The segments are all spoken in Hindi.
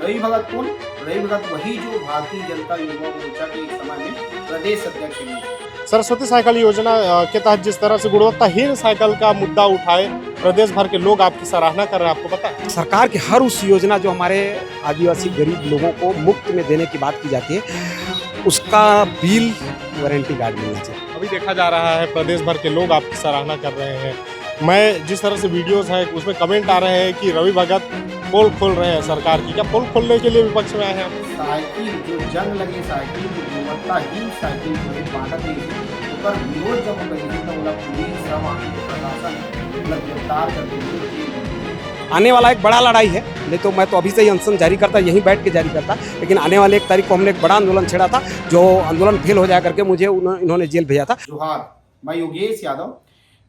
रवि भगत कौन? रवि भगत वही जो भारतीय जनता युवा मोर्चा के एक समय में प्रदेश अध्यक्ष रहे। सरस्वती साइकिल योजना के तहत जिस तरह से गुणवत्ताहीन साइकिल का मुद्दा उठाए प्रदेश भर के लोग आपकी सराहना कर रहे हैं, आपको पता है? सरकार की हर उस योजना जो हमारे आदिवासी गरीब लोगों को मुफ्त में देने की बात की जाती है, उसका बिल वारंटी कार्ड मिलना चाहिए। अभी देखा जा रहा है प्रदेश भर के लोग आपकी सराहना कर रहे हैं। मैं जिस तरह से वीडियोस है उसमें कमेंट आ रहे हैं कि रवि भगत पोल खोल रहे हैं सरकार की। क्या पोल खोलने के लिए विपक्ष में आए हैं आप? साइकिल जो जंग लगे साइकिल जो गुणवत्ताहीन साइकिल जो है बांटत रही है, ओकर विरोध जब करेंगे तो बोला पुलिस सब आके प्रशासन मतलब गिरफ्तार कर देंगे। आने वाला एक बड़ा लड़ाई है, नहीं तो मैं तो अभी से ही अनशन जारी करता, यहीं बैठ के जारी करता, लेकिन आने वाले 1 तारीख को हमने एक बड़ा आंदोलन छेड़ा था, जो आंदोलन फेल हो जाया करके मुझे इन्होंने जेल भेजा था। जोहार, मैं योगेश यादव।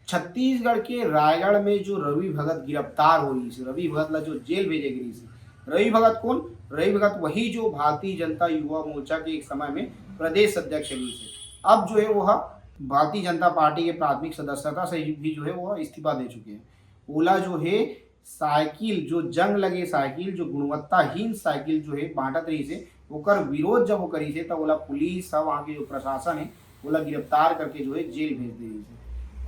छत्तीसगढ़ के रायगढ़ में जो रवि भगत गिरफ्तार हुई, रवि भगत ला जो जेल भेजे गई थी। रवि भगत कौन? रवि भगत वही जो भारतीय जनता युवा मोर्चा के एक समय में प्रदेश अध्यक्ष रही थे। अब जो है वह भारतीय जनता पार्टी के प्राथमिक सदस्यता से भी जो है वह इस्तीफा दे चुके हैं। ओला जो है साइकिल जो जंग लगे साइकिल जो गुणवत्ताहीन साइकिल जो है बांटत रही से, ओकर विरोध जब वो करी थे तब ओला पुलिस सब वहाँ के जो प्रशासन है ओला गिरफ्तार करके जो है जेल भेज दी थी।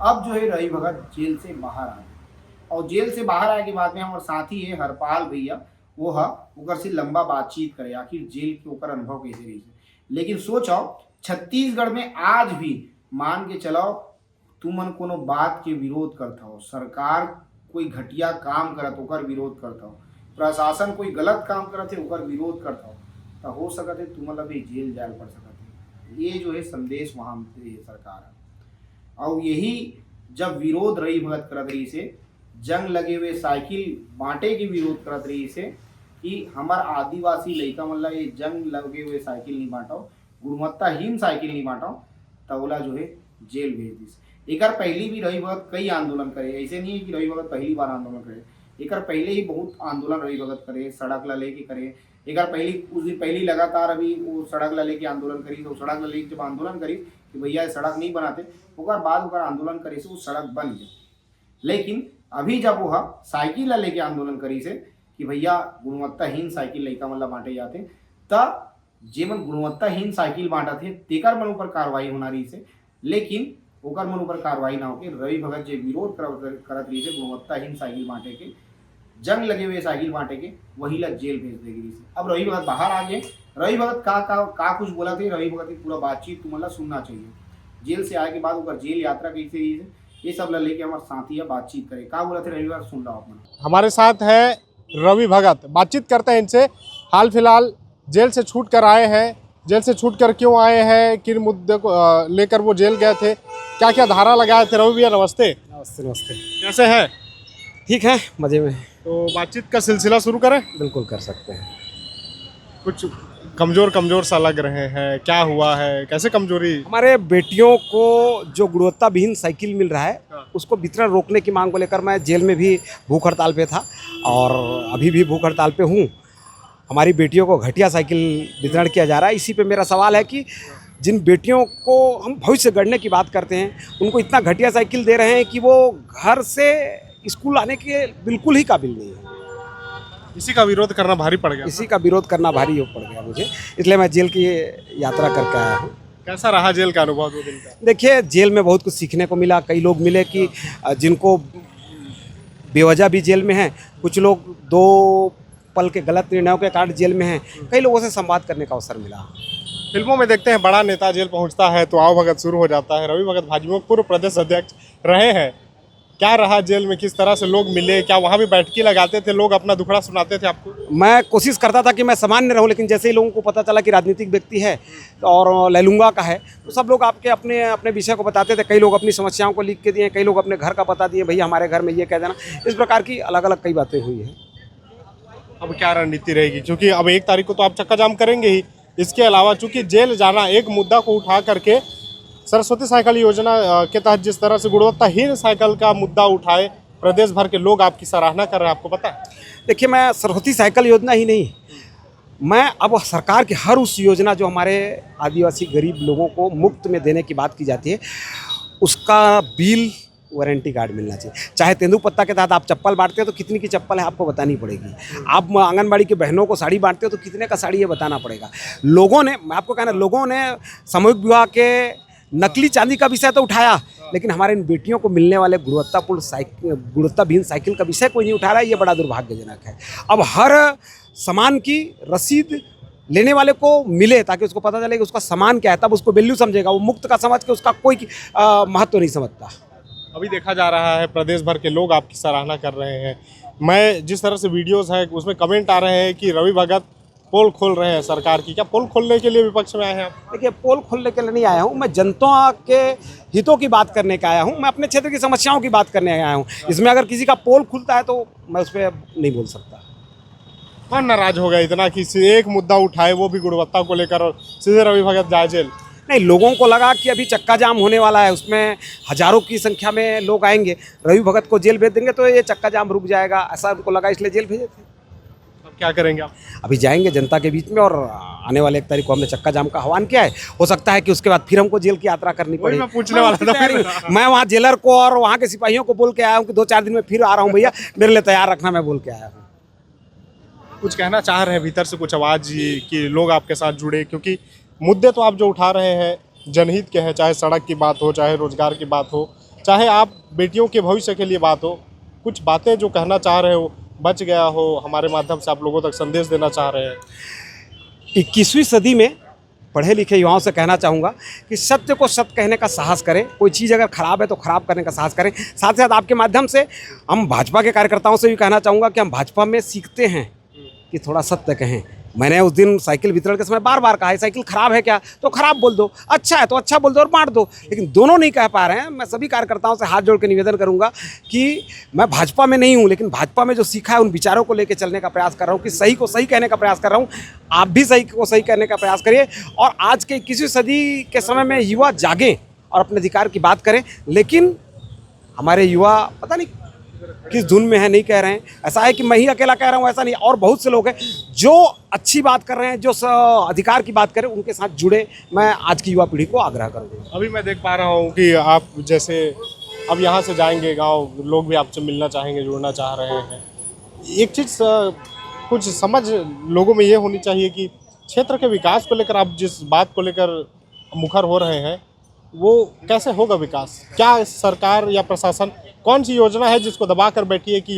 अब जो है रवि भगत जेल से बाहर आए, और जेल से बाहर आए के बाद में हमारे साथी है हरपाल भैया, वो है ओकर से लंबा बातचीत करे आखिर जेल के ओकर अनुभव कैसे रही। लेकिन सोचो छत्तीसगढ़ में आज भी मान के चलाओ तुमन कोनो बात के विरोध करता हो, सरकार कोई घटिया काम करत ओकर विरोध करता हो, प्रशासन कोई गलत काम करत है ओकर विरोध करता हो, तो हो सकत है तुम भी जेल जाए पड़ सकत है। ये जो है संदेश वहाँ दे सरकार है। और यही जब विरोध रही भगत करत रही से, जंग लगे हुए साइकिल बांटे के विरोध करत रही से कि हमार आदिवासी लड़का मतलब ये जंग लगे हुए साइकिल नहीं बांटाओ, गुणवत्ताहीन साइकिल नहीं बांटाओ, तबला जो है जेल भेज दी। एकर पहले भी रवि भगत कई आंदोलन करे, ऐसे नहीं है कि रवि भगत पहली बार आंदोलन करे। एकर पहले ही बहुत आंदोलन रवि भगत करे, सड़क ला लेके करे। एकर पहली कुछ दिन पहले लगातार अभी वो सड़क ला लेके आंदोलन करी, तो सड़क ला लेके जब आंदोलन करी कि भैया सड़क नहीं बनाते, ओकर बाद ओकर आंदोलन करे से वो सड़क बन गई। लेकिन अभी जब वो साइकिल ला लेके आंदोलन करी से कि भैया गुणवत्ताहीन साइकिल लड़का मतलब बांटे जाते, तब जेमन गुणवत्ताहीन साइकिल बांटा थे तेकर मन ऊपर कार्रवाई होना रही से, लेकिन ओकर मन ऊपर कार्रवाई ना होके रवि भगत जो विरोध करत रही से गुणवत्ताहीन साइकिल बांटे के, जंग लगे हुए साइकिल बांटे के, वही ला जेल भेज देगी। अब रवि भगत बाहर आ गए। रवि भगत का कुछ बोला थे, रवि भगत की पूरा बातचीत तुम्हारा सुनना चाहिए। जेल से आए के बाद ऊपर जेल यात्रा कैसे रही है, ये सब ला लेके हमारे साथी बातचीत करे। का बोला थे रवि भगत, सुन लो आप। हमारे साथ है रवि भगत, बातचीत करते हैं इनसे। हाल फिलहाल जेल से छूट कर आए हैं, जेल से छूट कर क्यों आए हैं, किन मुद्दे को लेकर वो जेल गए थे, क्या क्या धारा लगाए थे। रवि भैया नमस्ते। नमस्ते नमस्ते। कैसे हैं? ठीक है, मजे में। तो बातचीत का सिलसिला शुरू करें? बिल्कुल कर सकते हैं। कुछ कमज़ोर सा लग रहे हैं, क्या हुआ है, कैसे कमजोरी? हमारे बेटियों को जो गुणवत्ताविहीन साइकिल मिल रहा है, उसको वितरण रोकने की मांग को लेकर मैं जेल में भी भूख हड़ताल पे था और अभी भी भूख हड़ताल पे हूँ। हमारी बेटियों को घटिया साइकिल वितरण किया जा रहा है। इसी पे मेरा सवाल है कि जिन बेटियों को हम भविष्य गढ़ने की बात करते हैं, उनको इतना घटिया साइकिल दे रहे हैं कि वो घर से स्कूल आने के बिल्कुल ही काबिल नहीं है। इसी का विरोध करना भारी पड़ गया। इसी का विरोध करना भारी पड़ गया मुझे, इसलिए मैं जेल की यात्रा करके आया हूँ। कैसा रहा जेल का अनुभव 2 दिन का? देखिए, जेल में बहुत कुछ सीखने को मिला। कई लोग मिले कि जिनको बेवजह भी जेल में हैं, कुछ लोग 2 पल के गलत निर्णयों के कारण जेल में हैं, कई लोगों से संवाद करने का अवसर मिला। फिल्मों में देखते हैं बड़ा नेता जेल पहुंचता है तो आओ भगत शुरू हो जाता है। रवि भगत भाजपा पूर्व प्रदेश अध्यक्ष रहे हैं, क्या रहा जेल में, किस तरह से लोग मिले, क्या वहाँ भी बैठकी लगाते थे, लोग अपना दुखड़ा सुनाते थे आपको? मैं कोशिश करता था कि मैं सामान्य रहूं, लेकिन जैसे ही लोगों को पता चला कि राजनीतिक व्यक्ति है और लैलूंगा का है, तो सब लोग आपके अपने अपने विषय को बताते थे। कई लोग अपनी समस्याओं को लिख के दिए, कई लोग अपने घर का बता दिए, भैया हमारे घर में ये कह देना। इस प्रकार की अलग अलग कई बातें हुई हैं। अब क्या रणनीति रहेगी, क्योंकि अब 1 तारीख को तो आप चक्का जाम करेंगे ही, इसके अलावा चूंकि जेल जाना एक मुद्दा को उठा करके सरस्वती साइकिल योजना के तहत जिस तरह से गुणवत्ताहीन साइकिल का मुद्दा उठाए प्रदेश भर के लोग आपकी सराहना कर रहे हैं, आपको पता है? देखिए, मैं सरस्वती साइकिल योजना ही नहीं, मैं अब सरकार की हर उस योजना जो हमारे आदिवासी गरीब लोगों को मुफ्त में देने की बात की जाती है, उसका बिल वारंटी कार्ड मिलना चाहिए। चाहे तेंदुपत्ता के तहत आप चप्पल बांटते हो तो कितनी की चप्पल है आपको बतानी पड़ेगी। आप आंगनबाड़ी की बहनों को साड़ी बांटते हो तो कितने का साड़ी है बताना पड़ेगा। लोगों ने, मैं आपको कहना, लोगों ने सामूहिक विवाह के नकली चांदी का विषय तो उठाया, लेकिन हमारे इन बेटियों को मिलने वाले गुणवत्ताविहीन साइकिल का विषय कोई नहीं उठा रहा है। ये बड़ा दुर्भाग्यजनक है। अब हर सामान की रसीद लेने वाले को मिले ताकि उसको पता चले कि उसका सामान क्या है, तब उसको वैल्यू समझेगा। वो मुफ्त का समझ के उसका कोई महत्व नहीं समझता। अभी देखा जा रहा है प्रदेश भर के लोग आपकी सराहना कर रहे हैं। मैं जिस तरह से वीडियोस है उसमें कमेंट आ रहे हैं कि रवि भगत पोल खोल रहे हैं सरकार की। क्या पोल खोलने के लिए विपक्ष में आए हैं आप? देखिए, पोल खोलने के लिए नहीं आया हूँ मैं, जनता के हितों की बात करने का आया हूँ। मैं अपने क्षेत्र की समस्याओं की बात करने आया हूँ। इसमें अगर किसी का पोल खुलता है तो मैं उस पर नहीं बोल सकता। कौन नाराज हो गया इतना कि एक मुद्दा उठाए, वो भी गुणवत्ता को लेकर, और सीधे रवि भगत जाए जेल? नहीं, लोगों को लगा कि अभी चक्का जाम होने वाला है, उसमें हजारों की संख्या में लोग आएंगे, रवि भगत को जेल भेज देंगे तो ये चक्का जाम रुक जाएगा, ऐसा उनको लगा, इसलिए जेल भेजे थे। अब क्या करेंगे आप? अभी जाएंगे जनता के बीच में और आने वाले 1 तारीख को हमने चक्का जाम का आह्वान किया है। हो सकता है कि उसके बाद फिर हमको जेल की यात्रा करनी पड़े। मैं पूछने वाला था। मैं वहाँ जेलर को और वहाँ के सिपाहियों को बोल के आया हूँ कि 2-4 दिन में फिर आ रहा हूँ भैया, मेरे लिए तैयार रखना, मैं बोल के आया हूँ। कुछ कहना चाह रहे हैं भीतर से, कुछ आवाज़ कि लोग आपके साथ जुड़े? क्योंकि मुद्दे तो आप जो उठा रहे हैं जनहित के हैं, चाहे सड़क की बात हो, चाहे रोजगार की बात हो, चाहे आप बेटियों के भविष्य के लिए बात हो। कुछ बातें जो कहना चाह रहे हो, बच गया हो, हमारे माध्यम से आप लोगों तक संदेश देना चाह रहे हैं। 21वीं सदी में पढ़े लिखे युवाओं से कहना चाहूँगा कि सत्य को सत्य कहने का साहस करें। कोई चीज़ अगर ख़राब है तो ख़राब करने का साहस करें। साथ ही साथ आपके माध्यम से हम भाजपा के कार्यकर्ताओं से भी कहना चाहूँगा कि हम भाजपा में सीखते हैं कि थोड़ा सत्य कहें। मैंने उस दिन साइकिल वितरण के समय बार बार कहा है, साइकिल ख़राब है क्या तो ख़राब बोल दो, अच्छा है तो अच्छा बोल दो और बांट दो, लेकिन दोनों नहीं कह पा रहे हैं। मैं सभी कार्यकर्ताओं से हाथ जोड़ के निवेदन करूंगा कि मैं भाजपा में नहीं हूं, लेकिन भाजपा में जो सीखा है उन विचारों को लेकर चलने का प्रयास कर रहा हूं, कि सही को सही कहने का प्रयास कर रहा हूं। आप भी सही को सही कहने का प्रयास करिए और आज के 21वीं सदी के समय में युवा जागें और अपने अधिकार की बात करें। लेकिन हमारे युवा पता नहीं किस धुन में है, नहीं कह रहे हैं। ऐसा है कि मैं ही अकेला कह रहा हूँ, ऐसा नहीं, और बहुत से लोग हैं जो अच्छी बात कर रहे हैं, जो अधिकार की बात करें, उनके साथ जुड़े। मैं आज की युवा पीढ़ी को आग्रह करूँगा। अभी मैं देख पा रहा हूँ कि आप जैसे अब यहाँ से जाएंगे गांव, लोग भी आपसे मिलना चाहेंगे, जुड़ना चाह रहे हैं। एक चीज़ कुछ समझ लोगों में ये होनी चाहिए कि क्षेत्र के विकास को लेकर आप जिस बात को लेकर मुखर हो रहे हैं, वो कैसे होगा विकास? क्या सरकार या प्रशासन कौन सी योजना है जिसको दबा कर बैठी है कि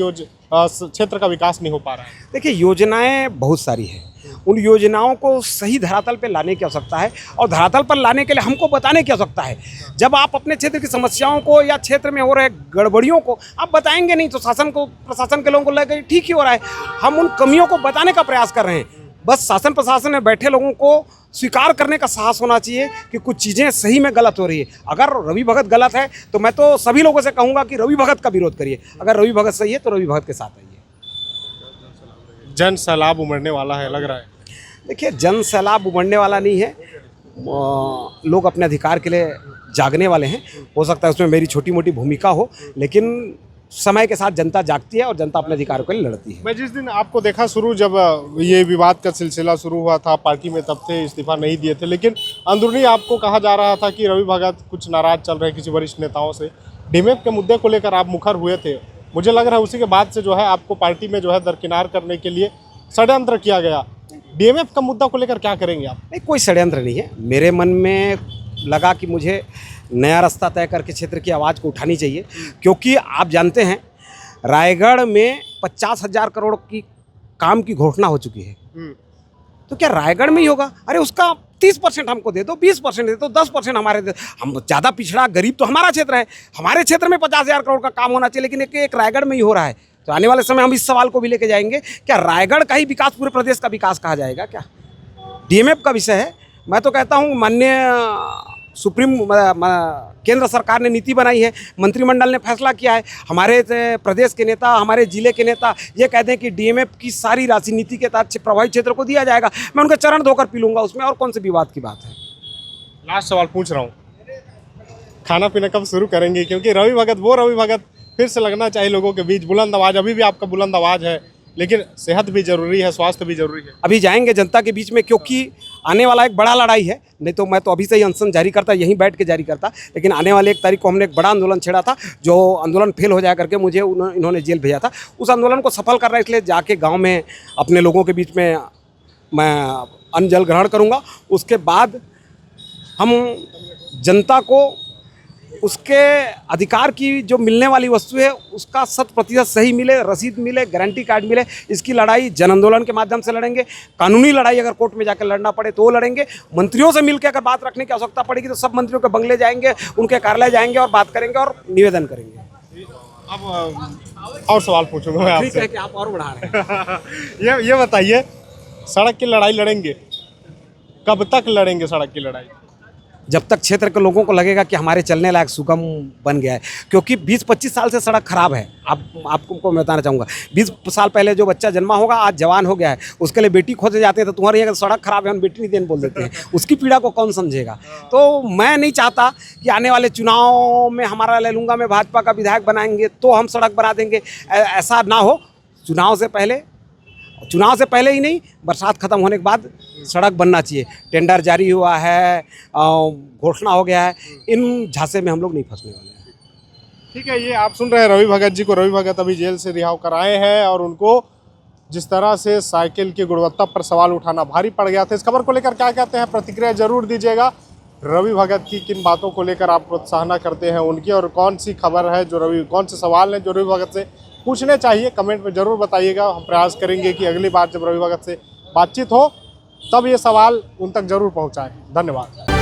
क्षेत्र का विकास नहीं हो पा रहा है? देखिए, योजनाएं बहुत सारी हैं। उन योजनाओं को सही धरातल पर लाने की आवश्यकता है और धरातल पर लाने के लिए हमको बताने की आवश्यकता है। जब आप अपने क्षेत्र की समस्याओं को या क्षेत्र में हो रहे गड़बड़ियों को आप बताएंगे नहीं तो प्रशासन के लोगों को लगेगा ठीक ही हो रहा है। हम उन कमियों को बताने का प्रयास कर रहे हैं। बस शासन प्रशासन में बैठे लोगों को स्वीकार करने का साहस होना चाहिए कि कुछ चीज़ें सही में गलत हो रही है। अगर रवि भगत गलत है तो मैं तो सभी लोगों से कहूँगा कि रवि भगत का विरोध करिए, अगर रवि भगत सही है तो रवि भगत के साथ आइए। जन सैलाब उमड़ने वाला है, लग रहा है। देखिए, जन सैलाब उमड़ने वाला नहीं है। लोग अपने अधिकार के लिए जागने वाले हैं। हो सकता है उसमें मेरी छोटी मोटी भूमिका हो, लेकिन समय के साथ जनता जागती है और जनता अपने अधिकार के लिए लड़ती है। मैं जिस दिन आपको देखा शुरू, जब ये विवाद का सिलसिला शुरू हुआ था, पार्टी में तब थे, इस्तीफा नहीं दिए थे, लेकिन अंदरूनी आपको कहा जा रहा था कि रवि भगत कुछ नाराज चल रहे किसी वरिष्ठ नेताओं से। डीएमएफ के मुद्दे को लेकर आप मुखर हुए थे। मुझे लग रहा है उसी के बाद से जो है आपको पार्टी में जो है दरकिनार करने के लिए षड्यंत्र किया गया। डीएमएफ का मुद्दा को लेकर क्या करेंगे आप? नहीं, कोई षड्यंत्र नहीं है। मेरे मन में लगा कि मुझे नया रास्ता तय करके क्षेत्र की आवाज़ को उठानी चाहिए, क्योंकि आप जानते हैं रायगढ़ में 50,000 करोड़ की काम की घोषणा हो चुकी है। तो क्या रायगढ़ में ही होगा? अरे उसका 30% हमको दे दो, 20% दे दो, 10% हमारे दे। हम ज़्यादा पिछड़ा गरीब तो हमारा क्षेत्र है, हमारे क्षेत्र में 50,000 करोड़ का काम होना चाहिए, लेकिन एक रायगढ़ में ही हो रहा है। तो आने वाले समय हम इस सवाल को भी लेके जाएंगे, क्या रायगढ़ का ही विकास पूरे प्रदेश का विकास कहा जाएगा क्या? डीएमएफ का विषय है। मैं तो कहता हूँ माननीय केंद्र सरकार ने नीति बनाई है, मंत्रिमंडल ने फैसला किया है। हमारे प्रदेश के नेता, हमारे जिले के नेता ये कहते हैं कि डीएमएफ की सारी राशि नीति के तहत प्रभावित क्षेत्र को दिया जाएगा। मैं उनके चरण धोकर पी लूँगा, उसमें और कौन से विवाद की बात है। लास्ट सवाल पूछ रहा हूँ, खाना पीना कब शुरू करेंगे? क्योंकि रवि भगत फिर से लगना चाहिए लोगों के बीच। बुलंद आवाज़, अभी भी आपका बुलंद आवाज़ है, लेकिन सेहत भी जरूरी है, स्वास्थ्य भी जरूरी है। अभी जाएंगे जनता के बीच में, क्योंकि आने वाला एक बड़ा लड़ाई है। नहीं तो मैं तो अभी से ही अनशन जारी करता, यहीं बैठ के जारी करता, लेकिन आने वाले 1 तारीख को हमने एक बड़ा आंदोलन छेड़ा था, जो आंदोलन फेल हो जाया करके मुझे इन्होंने जेल भेजा था। उस आंदोलन को सफल करना, इसलिए जाके गाँव में अपने लोगों के बीच में मैं अन्न जल ग्रहण करूँगा। उसके बाद हम जनता को उसके अधिकार की जो मिलने वाली वस्तु है उसका 100% सही मिले, रसीद मिले, गारंटी कार्ड मिले। इसकी लड़ाई जन आंदोलन के माध्यम से लड़ेंगे। कानूनी लड़ाई अगर कोर्ट में जाकर लड़ना पड़े तो वो लड़ेंगे। मंत्रियों से मिलकर अगर बात रखने की आवश्यकता पड़ेगी तो सब मंत्रियों के बंगले जाएंगे, उनके कार्यालय जाएंगे और बात करेंगे और निवेदन करेंगे। अब और सवाल पूछूंगा मैं ठीक आपसे। है कि आप और बढ़ा रहे हैं। ये बताइए, सड़क की लड़ाई लड़ेंगे, कब तक लड़ेंगे सड़क की लड़ाई? जब तक क्षेत्र के लोगों को लगेगा कि हमारे चलने लायक सुगम बन गया है, क्योंकि 20-25 साल से सड़क खराब है। आपको मैं बताना चाहूँगा, 20 साल पहले जो बच्चा जन्मा होगा आज जवान हो गया है, उसके लिए बेटी खोजने जाते हैं तो तुम्हारी अगर सड़क खराब है हम बेटी नहीं देने बोल देते हैं। उसकी पीड़ा को कौन समझेगा? तो मैं नहीं चाहता कि आने वाले चुनाव में हमारा ले लूँगा मैं भाजपा का विधायक बनाएंगे तो हम सड़क बना देंगे, ऐसा ना हो। चुनाव से पहले ही नहीं, बरसात खत्म होने के बाद सड़क बनना चाहिए। टेंडर जारी हुआ है, घोषणा हो गया है, इन झांसे में हम लोग नहीं फंसने वाले हैं। ठीक है, ये आप सुन रहे हैं रवि भगत जी को। रवि भगत अभी जेल से रिहा होकर आए हैं और उनको जिस तरह से साइकिल की गुणवत्ता पर सवाल उठाना भारी पड़ गया था। इस खबर को लेकर क्या कहते हैं, प्रतिक्रिया जरूर दीजिएगा। रवि भगत की किन बातों को लेकर आप प्रोत्साहना करते हैं उनकी, और कौन सी खबर है कौन से सवाल हैं जो रवि भगत से पूछने चाहिए, कमेंट में ज़रूर बताइएगा। हम प्रयास करेंगे कि अगली बार जब रवि भगत से बातचीत हो तब ये सवाल उन तक जरूर पहुंचाएं। धन्यवाद।